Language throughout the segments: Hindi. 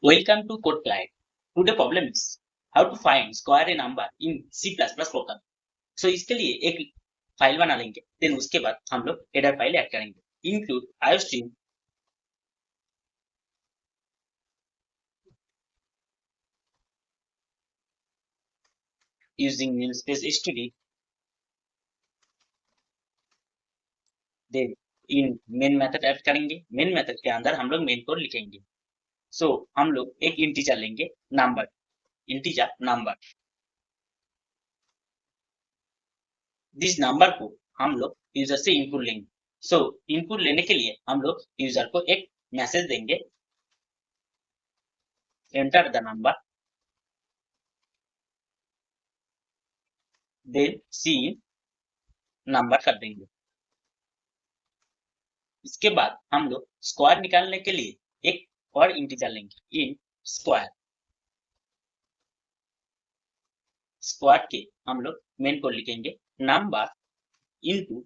Welcome to Code Client. Today problem is how to find square a number in C++ program. So इसके लिए एक फाइल बना लेंगे, देन उसके बाद हम लोग हेडर फाइल ऐड करेंगे, include iostream using namespace std. Then in main method add करेंगे, मेन मेथड के अंदर हम लोग मेन कोड लिखेंगे. सो हम लोग एक इंटीजर लेंगे, number, integer number. This number को हम लोग यूजर से इनपुट लेंगे. सो इनपुट लेने के लिए हम लोग यूजर को एक मैसेज देंगे, enter the number, then see number कर देंगे. इसके बाद हम लोग स्क्वायर निकालने के लिए एक और इंटीजर लेंगे, इन स्क्वायर. स्क्वायर के हम लोग मेन को लिखेंगे नंबर इनटू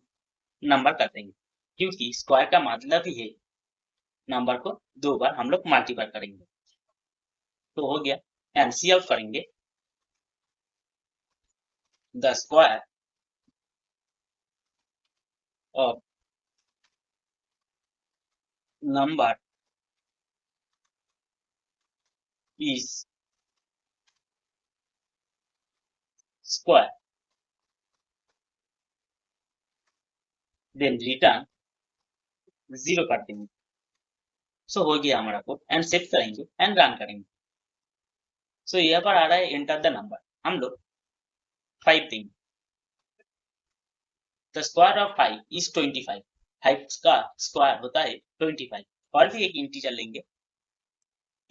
नंबर कर देंगे, क्योंकि स्क्वायर का मतलब ही है नंबर को दो बार हम लोग मल्टीप्लाई करेंगे. तो हो गया, एंड सी आउट करेंगे the square of number is square, then return 0 कर देंगे. सो हो गया हमारा कोड, एंड सेव करेंगे एंड रन करेंगे. सो यहाँ पर आ रहा है एंटर द नंबर, हम लोग 5 देंगे. The square of 5 is 25. 5 का स्क्वायर होता है 25. और भी एक इंटीजर लेंगे,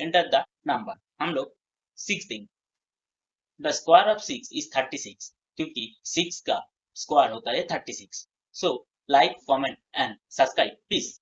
एंटर द नंबर, हम लोग 6 देंगे. द स्क्वायर ऑफ 6 इज 36, क्योंकि 6 का स्क्वायर होता है 36. So like, comment and subscribe please.